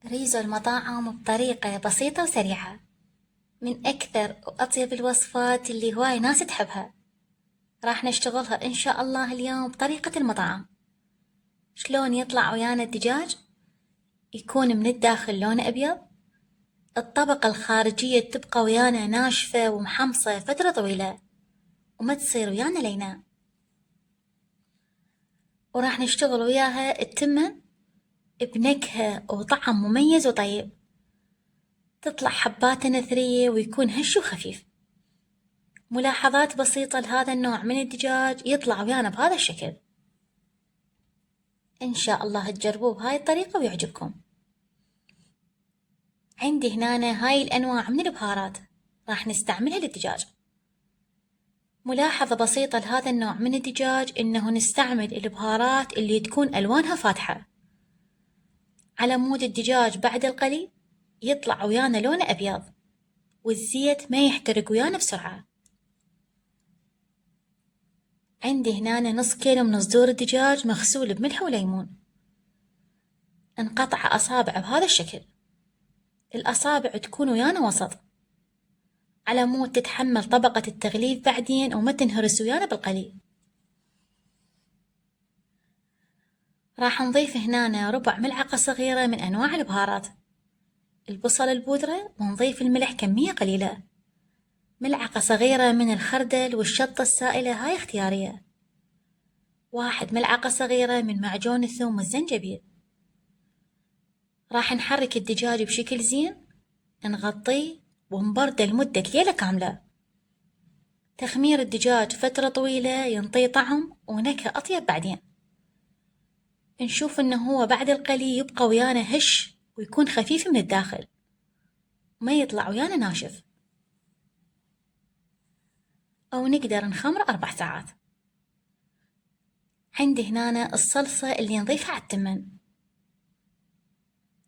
ريزو المطاعم بطريقة بسيطة وسريعة، من أكثر وأطيب الوصفات اللي هواي ناس تحبها. راح نشتغلها إن شاء الله اليوم بطريقة المطعم. شلون يطلع ويانا الدجاج؟ يكون من الداخل لونه أبيض، الطبقة الخارجية تبقى ويانا ناشفة ومحمصة فترة طويلة وما تصير ويانا لينة. وراح نشتغل وياها التمن بنكهة وطعم مميز وطيب، تطلع حباتنا ثرية ويكون هش وخفيف. ملاحظات بسيطة لهذا النوع من الدجاج يطلع ويانا بهذا الشكل. إن شاء الله تجربوه بهاي الطريقة ويعجبكم. عندي هنا هاي الأنواع من البهارات راح نستعملها للدجاج. ملاحظة بسيطة لهذا النوع من الدجاج إنه نستعمل البهارات اللي تكون ألوانها فاتحة. على مود الدجاج بعد القلي يطلع ويانا لونه أبيض والزيت ما يحترق ويانا بسرعة. عندي هنا نص كيلو من صدور الدجاج مغسول بملح وليمون. نقطع أصابع بهذا الشكل، الأصابع تكون ويانا وسط على مود تتحمل طبقة التغليف بعدين وما تنهرس ويانا بالقلي. راح نضيف هنا ربع ملعقة صغيرة من أنواع البهارات، البصل البودرة، ونضيف الملح كمية قليلة، ملعقة صغيرة من الخردل والشطة السائلة هاي اختيارية، 1 ملعقة صغيرة من معجون الثوم والزنجبيل. راح نحرك الدجاج بشكل زين، نغطيه ونبرده لمدة ليلة كاملة. تخمير الدجاج فترة طويلة ينطي طعم ونكهة أطيب بعدين. نشوف إنه هو بعد القلي يبقى ويانا هش ويكون خفيف من الداخل، ما يطلع ويانا ناشف. أو نقدر نخمر 4 ساعات. عندي هنا الصلصة اللي نضيفها على التمن.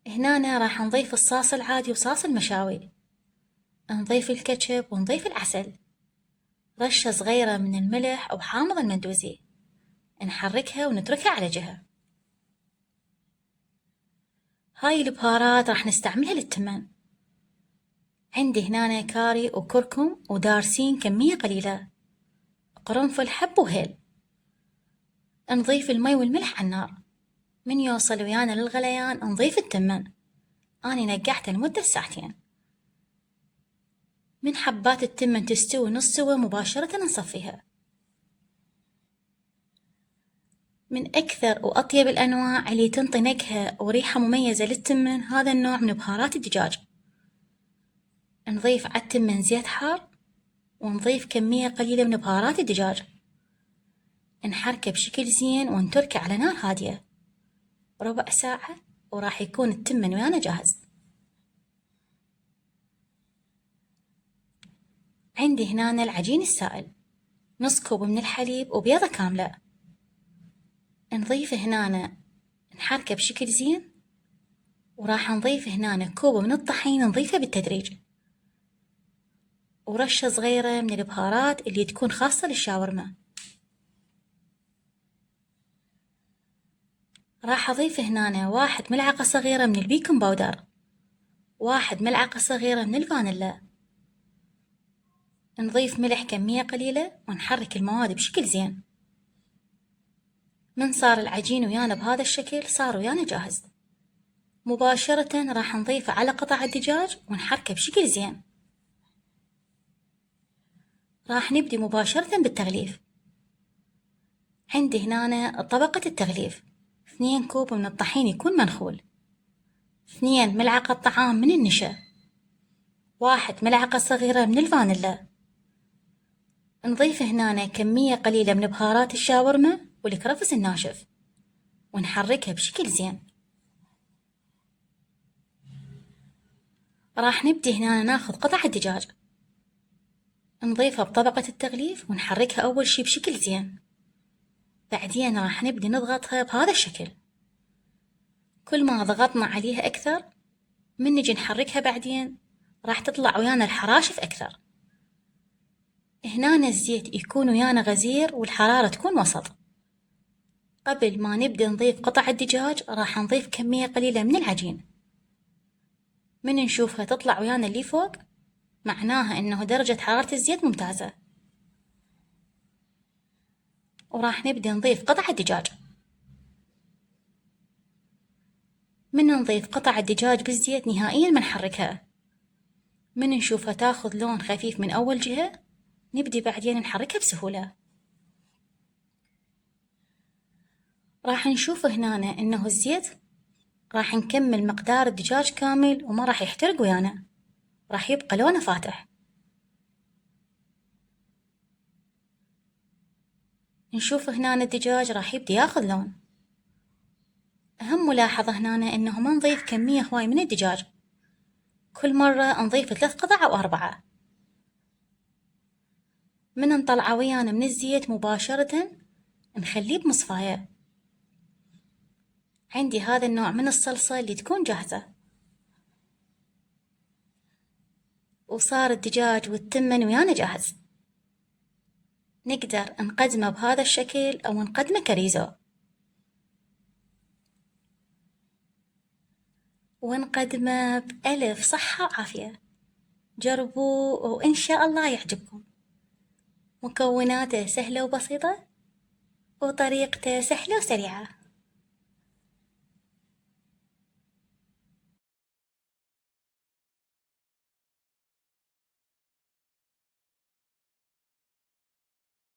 هنا راح نضيف الصاص العادي وصاص المشاوي، نضيف الكاتشب ونضيف العسل، رشة صغيرة من الملح أو حامض المندوزي، نحركها ونتركها على جهة. هاي البهارات راح نستعملها للتمن. عندي هنا كاري وكركم ودارسين كمية قليلة، قرنفل حب وهيل. نضيف المي والملح على النار، من يوصل ويانا للغليان نضيف التمن. أنا نقعته لمدة 2 ساعات. من حبات التمن تستوي نص سوا مباشرة نصفيها. من أكثر وأطيب الأنواع اللي تنطي نكهة وريحة مميزة للتمن هذا النوع من بهارات الدجاج. نضيف على التمن زيت حار ونضيف كمية قليلة من بهارات الدجاج، نحركه بشكل زين ونتركه على نار هادية ربع ساعة وراح يكون التمن ويانا جاهز. عندي هنا العجين السائل، نص كوب من الحليب وبيضة كاملة. نضيفه هنا نحركه بشكل زين، وراح نضيف هنا كوب من الطحين نضيفه بالتدريج، ورشة صغيرة من البهارات اللي تكون خاصة للشاورما. راح أضيف هنا 1 ملعقة صغيرة من البيكنج باودر، 1 ملعقة صغيرة من الفانيلا. نضيف ملح كمية قليلة ونحرك المواد بشكل زين. من صار العجين ويانا بهذا الشكل صار ويانا جاهز. مباشرة راح نضيفه على قطع الدجاج ونحركه بشكل زين. راح نبدي مباشرة بالتغليف. عندي هنا طبقة التغليف، 2 كوب من الطحين يكون منخول، 2 ملعقة طعام من النشا، 1 ملعقة صغيرة من الفانيلا. نضيف هنا كمية قليلة من بهارات الشاورما والكرفس الناشف ونحركها بشكل زين. راح نبدي هنا ناخذ قطع الدجاج نضيفها بطبقة التغليف ونحركها أول شي بشكل زين، بعدين راح نبدي نضغطها بهذا الشكل. كل ما ضغطنا عليها أكثر من نجي نحركها بعدين راح تطلع ويانا الحراشف أكثر. هنا الزيت يكون ويانا غزير والحرارة تكون وسط. قبل ما نبدأ نضيف قطع الدجاج راح نضيف كمية قليلة من العجين، من نشوفها تطلع ويانا اللي فوق معناها إنه درجة حرارة الزيت ممتازة. وراح نبدأ نضيف قطع الدجاج. من نضيف قطع الدجاج بالزيت نهائيا ما نحركها. من نشوفها تاخذ لون خفيف من أول جهة نبدي بعدين نحركها بسهولة. راح نشوف هنا إنه الزيت راح نكمل مقدار الدجاج كامل وما راح يحترق ويانا، راح يبقى لونه فاتح. نشوف هنا الدجاج راح يبدي ياخذ لون. أهم ملاحظة هنا إنه ما نضيف كمية هواي من الدجاج، كل مرة نضيف 3 قطع أو 4. من نطلعه ويانا من الزيت مباشرة نخليه بمصفاية. عندي هذا النوع من الصلصة اللي تكون جاهزة، وصار الدجاج والتمن ويانا جاهز. نقدر نقدمه بهذا الشكل أو نقدمه كريزو، ونقدمه بألف صحة وعافية. جربوا وإن شاء الله يعجبكم. مكوناته سهلة وبسيطة، وطريقته سهلة وسريعة.